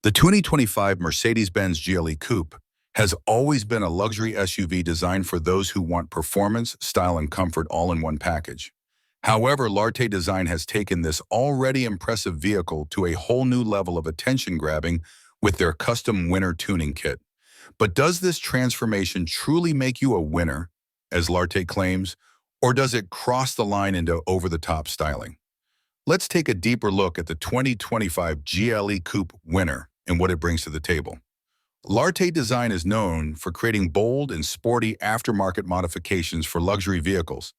The 2025 Mercedes-Benz GLE Coupe has always been a luxury SUV designed for those who want performance, style, and comfort all in one package. However, Larte Design has taken this already impressive vehicle to a whole new level of attention-grabbing with their custom winner tuning kit. But does this transformation truly make you a winner, as Larte claims, or does it cross the line into over-the-top styling? Let's take a deeper look at the 2025 GLE Coupe winner and what it brings to the table. Larte Design is known for creating bold and sporty aftermarket modifications for luxury vehicles,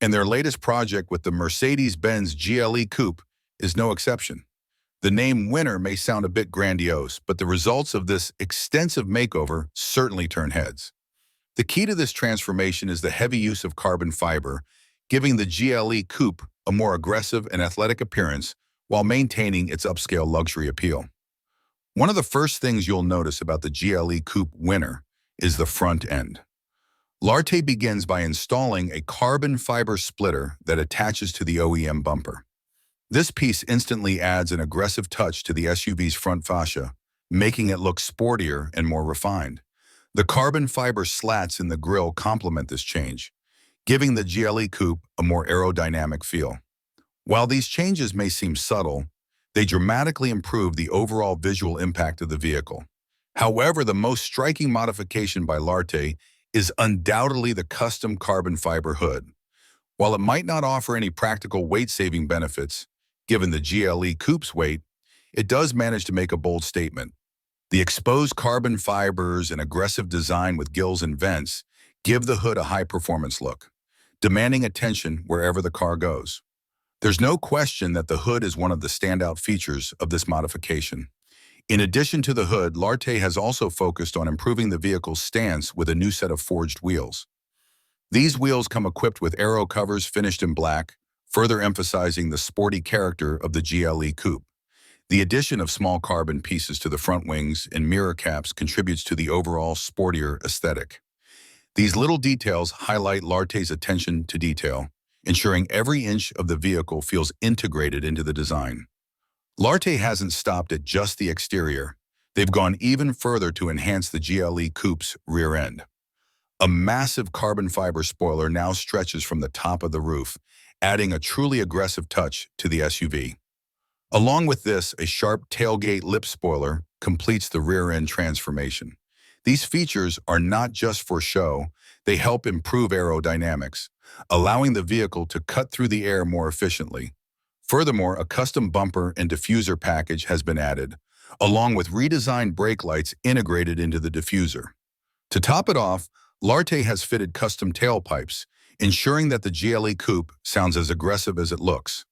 and their latest project with the Mercedes-Benz GLE Coupe is no exception. The name winner may sound a bit grandiose, but the results of this extensive makeover certainly turn heads. The key to this transformation is the heavy use of carbon fiber, giving the GLE Coupe a more aggressive and athletic appearance while maintaining its upscale luxury appeal. One of the first things you'll notice about the GLE Coupe winner is the front end. Larte begins by installing a carbon fiber splitter that attaches to the OEM bumper. This piece instantly adds an aggressive touch to the SUV's front fascia, making it look sportier and more refined. The carbon fiber slats in the grille complement this change, giving the GLE Coupe a more aerodynamic feel. While these changes may seem subtle, they dramatically improve the overall visual impact of the vehicle. However, the most striking modification by Larte is undoubtedly the custom carbon fiber hood. While it might not offer any practical weight-saving benefits, given the GLE Coupe's weight, it does manage to make a bold statement. The exposed carbon fibers and aggressive design with gills and vents give the hood a high-performance look, demanding attention wherever the car goes. There's no question that the hood is one of the standout features of this modification. In addition to the hood, Larte has also focused on improving the vehicle's stance with a new set of forged wheels. These wheels come equipped with aero covers finished in black, further emphasizing the sporty character of the GLE Coupe. The addition of small carbon pieces to the front wings and mirror caps contributes to the overall sportier aesthetic. These little details highlight Larte's attention to detail, ensuring every inch of the vehicle feels integrated into the design. Larte hasn't stopped at just the exterior. They've gone even further to enhance the GLE Coupe's rear end. A massive carbon fiber spoiler now stretches from the top of the roof, adding a truly aggressive touch to the SUV. Along with this, a sharp tailgate lip spoiler completes the rear end transformation. These features are not just for show, they help improve aerodynamics, allowing the vehicle to cut through the air more efficiently. Furthermore, a custom bumper and diffuser package has been added, along with redesigned brake lights integrated into the diffuser. To top it off, Larte has fitted custom tailpipes, ensuring that the GLE Coupe sounds as aggressive as it looks.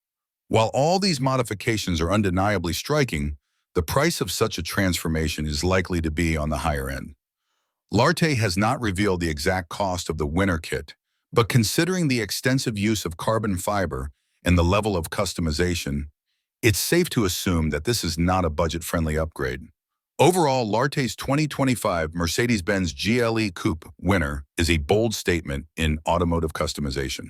While all these modifications are undeniably striking, the price of such a transformation is likely to be on the higher end. Larte has not revealed the exact cost of the winner kit, but considering the extensive use of carbon fiber and the level of customization, it's safe to assume that this is not a budget-friendly upgrade. Overall, Larte's 2025 Mercedes-Benz GLE Coupe winner is a bold statement in automotive customization.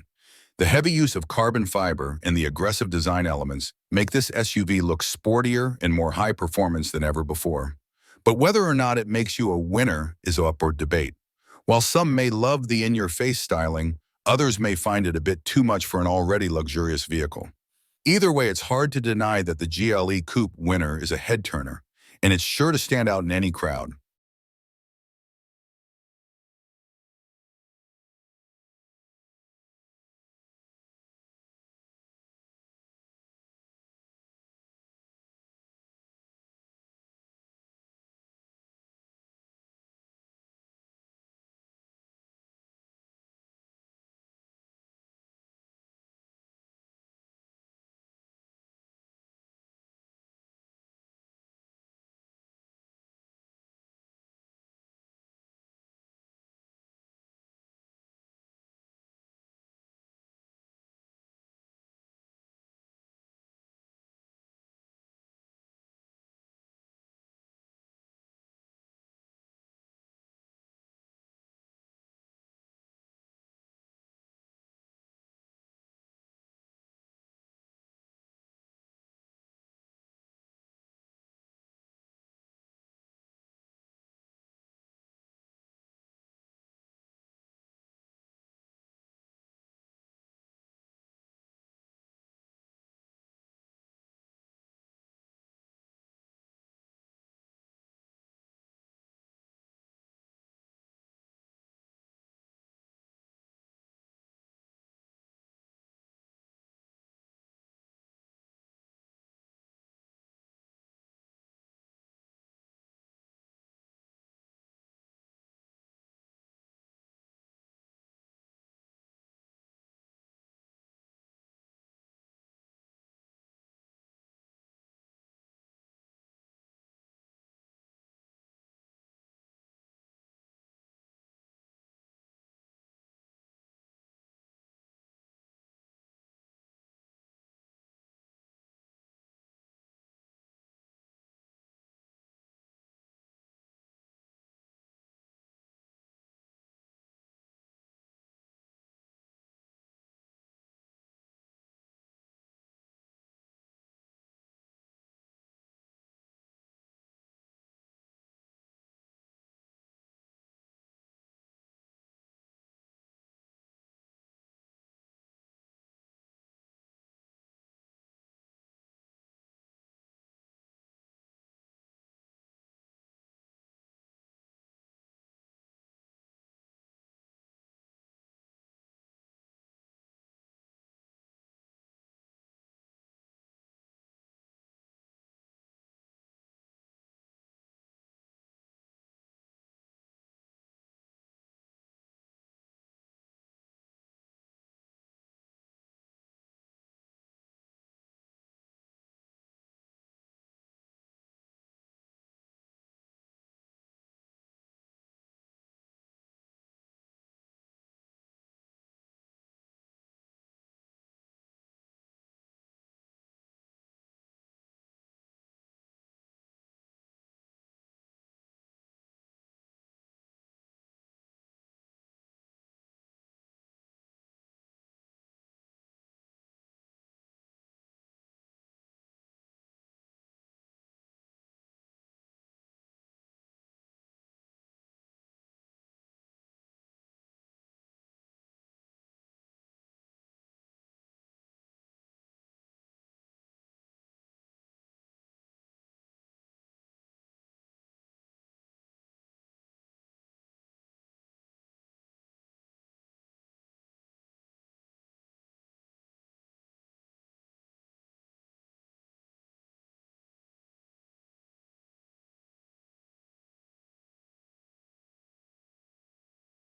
The heavy use of carbon fiber and the aggressive design elements make this SUV look sportier and more high performance than ever before. But whether or not it makes you a winner is up for debate. While some may love the in-your-face styling, others may find it a bit too much for an already luxurious vehicle. Either way, it's hard to deny that the GLE Coupe winner is a head-turner, and it's sure to stand out in any crowd.